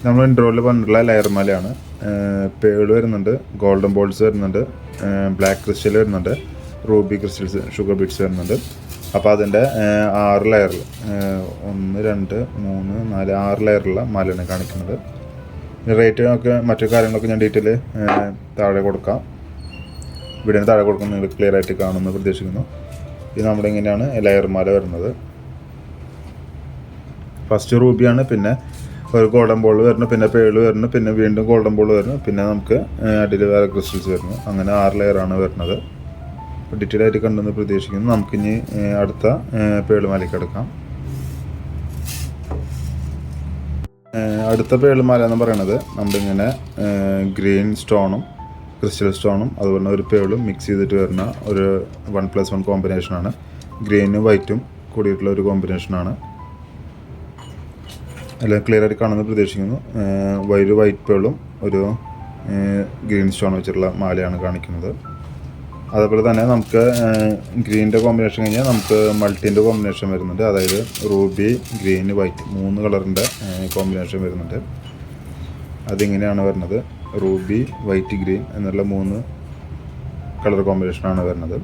നമ്മൾ ഇൻട്രോയിൽ പറഞ്ഞിട്ടുള്ള ലെയർ മാലയാണ്. പേൾ വരുന്നുണ്ട്, ഗോൾഡൻ ബോൾസ് വരുന്നുണ്ട്, ബ്ലാക്ക് ക്രിസ്റ്റൽ വരുന്നുണ്ട്, റൂബി ക്രിസ്റ്റൽസ്, ഷുഗർ ബീഡ്സ് വരുന്നുണ്ട്. അപ്പോൾ അതിൻ്റെ 6 ലെയറിൽ 1 2 3 4 6 ലെയറുള്ള മാലയാണ് കാണിക്കുന്നത്. റേറ്റ് ഒക്കെ മറ്റു കാര്യങ്ങളൊക്കെ ഞാൻ ഡീറ്റെയിൽ താഴെ കൊടുക്കാം. വീഡിയോന് താഴെ കൊടുക്കുന്നത് നിങ്ങൾ ക്ലിയർ ആയിട്ട് കാണുമെന്ന് പ്രതീക്ഷിക്കുന്നു. ഇത് നമ്മുടെ ഇങ്ങനെയാണ് ലെയർ മാല വരുന്നത്. ഫസ്റ്റ് റൂബിയാണ്, പിന്നെ ഒരു ഗോൾഡൻ ബോൾ വരുന്നു, പിന്നെ പേള് വരുന്നു, പിന്നെ വീണ്ടും ഗോൾഡൻ ബോൾ വരുന്നു, പിന്നെ നമുക്ക് അടിയിൽ വേറെ ക്രിസ്റ്റൽസ് വരുന്നു. അങ്ങനെ 6 ലെയറാണ് വരുന്നത്. ഡീറ്റെയിൽ ആയിട്ട് കണ്ടെന്ന് പ്രതീക്ഷിക്കുന്നു. നമുക്കിനി അടുത്ത പേളുമാലയ്ക്ക് എടുക്കാം. അടുത്ത പേളുമാല എന്ന് പറയുന്നത് നമ്മളിങ്ങനെ ഗ്രീൻ സ്റ്റോണും ക്രിസ്റ്റൽ സ്റ്റോണും അതുപോലെ ഒരു പേളും മിക്സ് ചെയ്തിട്ട് വരുന്ന ഒരു 1+1 കോമ്പിനേഷനാണ്. ഗ്രീനും വൈറ്റും കൂടിയിട്ടുള്ള ഒരു കോമ്പിനേഷനാണ്. എല്ലാം ക്ലിയർ ആയിട്ട് കാണുമെന്ന് പ്രതീക്ഷിക്കുന്നു. ഒരു വൈറ്റ് പേളും ഒരു ഗ്രീൻ സ്റ്റോൺ വെച്ചിട്ടുള്ള മാലയാണ് കാണിക്കുന്നത്. അതുപോലെ തന്നെ നമുക്ക് ഗ്രീനിൻ്റെ കോമ്പിനേഷൻ കഴിഞ്ഞാൽ നമുക്ക് മൾട്ടീൻ്റെ കോമ്പിനേഷൻ വരുന്നുണ്ട്. അതായത് റൂബി, ഗ്രീൻ, വൈറ്റ് 3 കളറിൻ്റെ കോമ്പിനേഷൻ വരുന്നുണ്ട്. അതിങ്ങനെയാണ് വരുന്നത്. റൂബി, വൈറ്റ്, ഗ്രീൻ എന്നുള്ള 3 കളർ കോമ്പിനേഷനാണ് വരുന്നത്.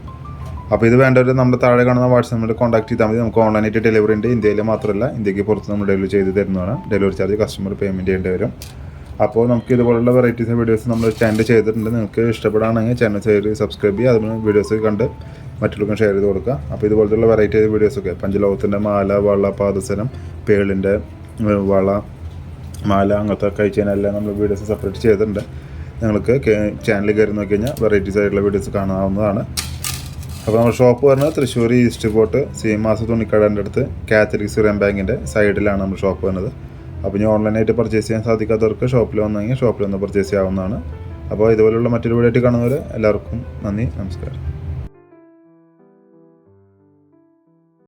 അപ്പോൾ ഇത് വേണ്ടവർ നമ്മുടെ താഴെ കാണുന്ന വാട്സാപ്പ് നമ്പറിൽ കോൺടാക്ട് ചെയ്താൽ മതി. നമുക്ക് ഓൺലൈനായിട്ട് ഡെലിവറി ഉണ്ട്. ഇന്ത്യയിൽ മാത്രമല്ല, ഇന്ത്യക്ക് പുറത്ത് നമ്മൾ ഡെലിവറി ചെയ്ത് തരുന്നതാണ്. ഡെലിവറി ചാർജ് കസ്റ്റമർ പേയ്മെൻറ്റ് ചെയ്യേണ്ടി വരും. അപ്പോൾ നമുക്ക് ഇതുപോലുള്ള വെറൈറ്റീസ് വീഡിയോസ് നമ്മൾ ചാനൽ ചെയ്തിട്ടുണ്ട്. നിങ്ങൾക്ക് ഇഷ്ടപ്പെടുകയാണെങ്കിൽ ചാനൽ സബ്സ്ക്രൈബ് ചെയ്യുക. അതിന് വീഡിയോസ് കണ്ട് മറ്റുള്ളവർക്കും ഷെയർ ചെയ്ത് കൊടുക്കുക. അപ്പോൾ ഇതുപോലത്തുള്ള വെറൈറ്റി വീഡിയോസൊക്കെ പഞ്ചലോകത്തിൻ്റെ മാല, വള, പാദസരം, പേളിൻ്റെ വള, മാല അങ്ങനത്തെ കഴിച്ചതിനെല്ലാം നമ്മൾ വീഡിയോസ് സെപ്പറേറ്റ് ചെയ്തിട്ടുണ്ട്. നിങ്ങൾക്ക് ചാനൽ കയറി നോക്കി കഴിഞ്ഞാൽ വെറൈറ്റീസ് ആയിട്ടുള്ള വീഡിയോസ് കാണാവുന്നതാണ്. അപ്പോൾ നമ്മുടെ ഷോപ്പ് വരുന്നത് തൃശ്ശൂർ ഈസ്റ്റ് ഫോർട്ട് സീമാസ് തുണിക്കടൻ്റെ അടുത്ത് കാത്തലിക് സിറിയൻ ബാങ്കിൻ്റെ സൈഡിലാണ് നമ്മുടെ ഷോപ്പ് വരുന്നത്. അപ്പോൾ ഇനി ഓൺലൈനായിട്ട് പർച്ചേസ് ചെയ്യാൻ സാധിക്കാത്തവർക്ക് ഷോപ്പിൽ വന്നെങ്കിൽ ഷോപ്പിൽ വന്ന് പർച്ചേസ് ചെയ്യാവുന്നതാണ്. അപ്പോൾ ഇതുപോലുള്ള മറ്റൊരു വീഡിയോ ആയിട്ട് കാണുന്നവരെ എല്ലാവർക്കും നന്ദി, നമസ്കാരം.